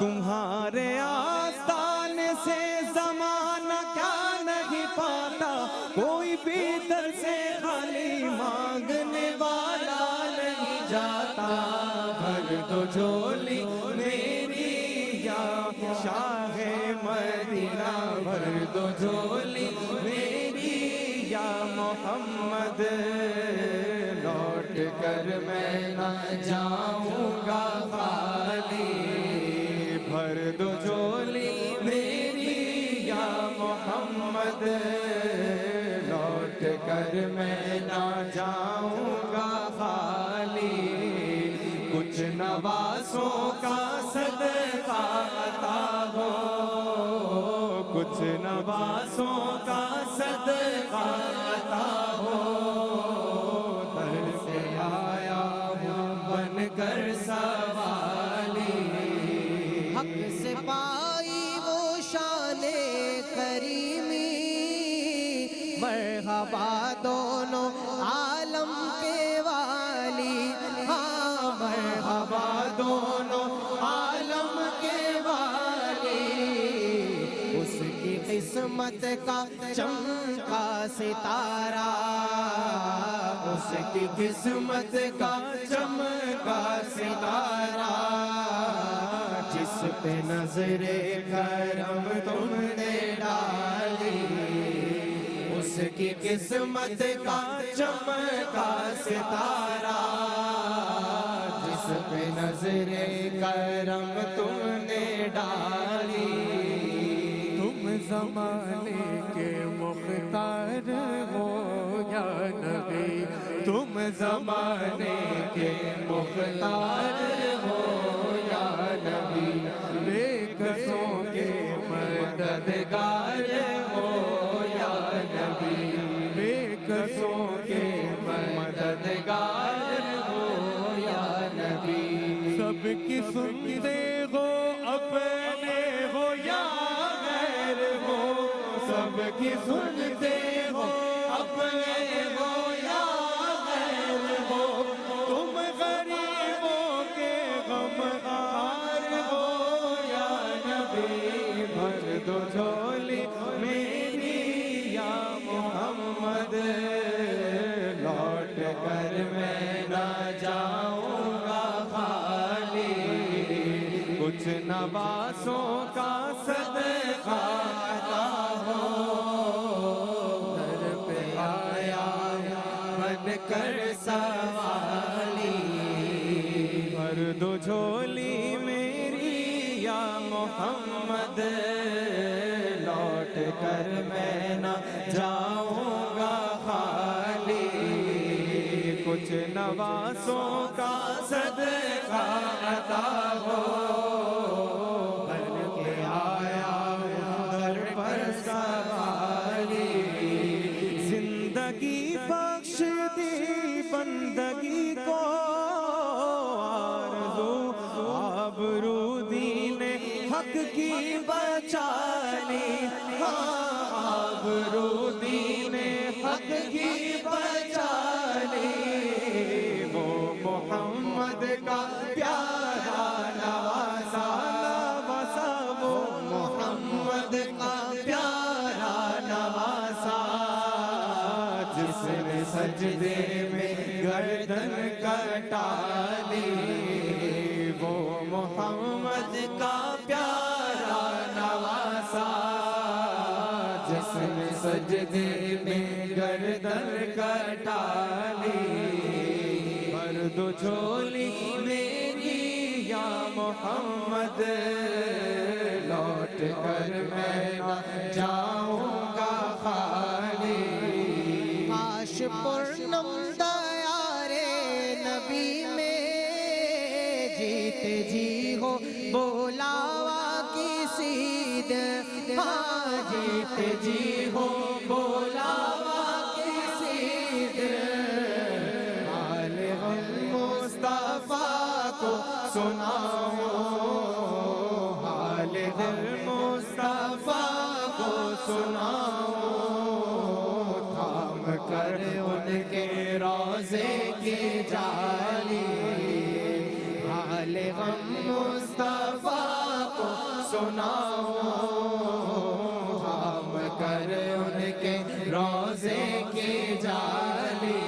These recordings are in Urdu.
تمہارے آستانے سے زمانہ کیا نہیں پاتا، کوئی بھی در سے خالی مانگنے والا نہیں جاتا۔ بھر دو جھولی میری یا شاہ مدینہ، بھر دو جھولی میری یا محمد، لوٹ کر میں نہ جاؤں گا خالی۔ بھر دو جھولی میری یا محمد، لوٹ کر میں نہ جاؤں گا خالی۔ کچھ نوازوں کا صدقہ عطا ہو، کچھ نوازوں کا صدقہ عطا ہو، در سے آیا ہوں بن کر سوالی۔ حق سے پائی وہ شان کریمی، مرحبا دونوں عالم کے والی، ہاں مرحبا دونوں عالم کے والی۔ اس کی قسمت کا چمکا ستارہ، اس کی قسمت کا چمکا ستارہ، جس پہ نظر کرم تم نے ڈالی۔ اس کی قسمت کا چمکا ستارہ، جس پہ نظر کرم تم نے ڈالی۔ تم زمانے کے مختار ہو یا نبی، تم زمانے کے مختار ہو یا نبی، بے کسوں کے مددگار ہو یا نبی، بے کسوں کے مددگار ہو یا نبی۔ سب کی سنتے ہو اپنے ہو یا غیر ہو، سب کی سنتے ہو اپنے ہو یا غیر ہو، تم غریبوں کے غمخوار ہو یا نبی۔ بھر دو جھولی میری یا محمد، لوٹ کر میں نہ جاؤں گا خالی۔ کچھ نوازوں کا صدقہ عطا ہو، در پہ آیا بن کر سوالی۔ بھر دو جھولی میری یا محمد، لوٹ کر میں نہ جاؤں گا خالی۔ کچھ نوازوں کا صدقہ عطا ہو، بن کے آیا در پر سوالی۔ زندگی بخش دی بندگی کو آرزو، آبرو دین حق کی بچا لی، ہاں آبرو دین حق کی بچا لی۔ وہ محمد کا پیارا نواسا، نواسا وہ محمد کا پیارا نواسا، جس نے سجدے میں گردن کٹا لی۔ وہ محمد کا پیارا نواسا، جس نے سجدے میں گردن کٹا لی۔ بھر دو جھولی میری یا محمد، لوٹ کر میں نہ جاؤں گا خالی۔ کاش پورنم دیارے نبی میں جیتے جی ہو بولاوا کی سید، ہاں جیتے جی ہو بولاوا کی سید۔ حال غم مصطفیٰ کو سناؤ، حال دل مصطفیٰ کو سناؤ، تھام کر ان کے روضے کی جالی۔ حال غم مصطفیٰ کو سناؤں تھام کر ان کے روزے کی جالی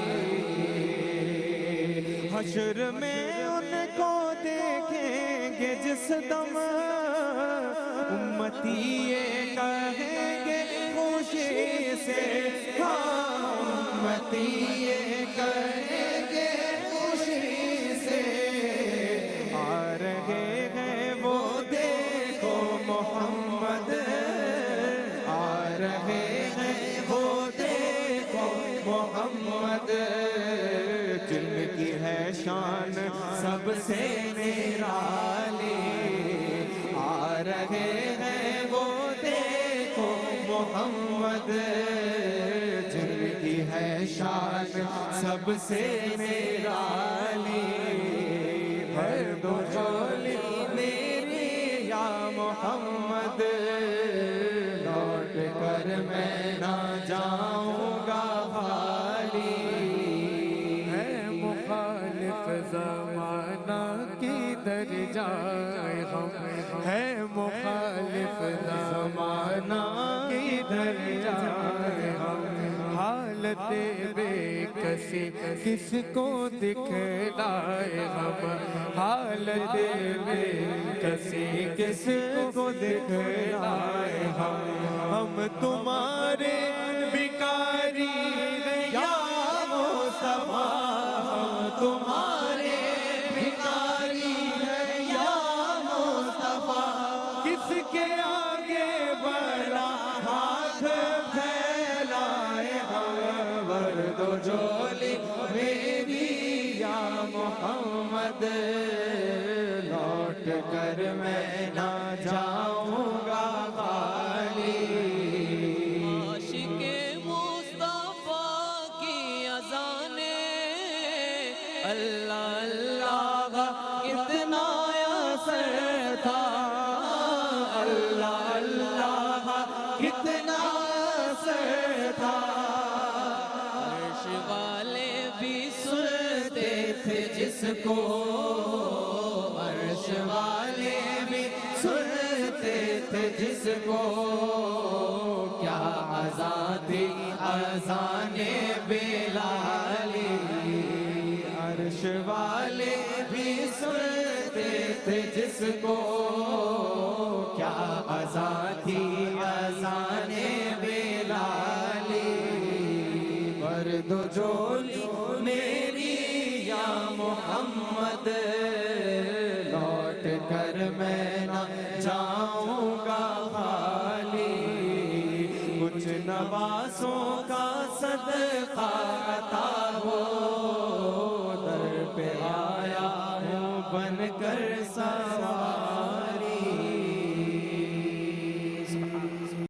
حشر میں ان کو دیکھیں گے جس دم امتی یہ کہیں گے خوشی سے امتی یہ کہیں گے خوشی سے آ رہے ہیں وہ دیکھو محمد آ رہے ہیں وہ دیکھو محمد جن کی ہے شان سب سے نرالی آ رہے ہیں وہ دیکھو محمد جن کی ہے شان سب سے نرالی بھر دو جھولی میری یا محمد لوٹ کر میں نہ جاؤں گا خالی ہے مخالف زمانہ کدھر جائے ہم ہے مخالف زمانہ کدھر جائے ہم حالت بے کسی کس کو دکھلائے ہم حالت بے کسی کس کو دکھلائے ہم تمہارے بھکاری یا مصطفیٰ ہم تمہارے بھکاری ہے یا مصطفیٰ کس کے آگے بڑا ہاتھ پھیلائے ہم ورد و جھولی میری یا محمد لوٹ کر میں نہ جاؤں گا خالی عاشق مصطفیٰ کی اذانیں اللہ اللہ کتنا اثر تھا اللہ اللہ کتنا اثر تھا عرش والے بھی سنتے تھے جس کو عرش والے بھی سنتے تھے جس کو کیا اذان تھی اذان بلالی عرش والے بھی سنتے تھے جس کو کیا اذان تھی اذان بلالی ورد و جھولی میری یا محمد لوٹ کر میں نہ جاؤں گا خالی کچھ نوازوں کا صدقہ عطا ہو در پہ آیا ہوں بن کر سوار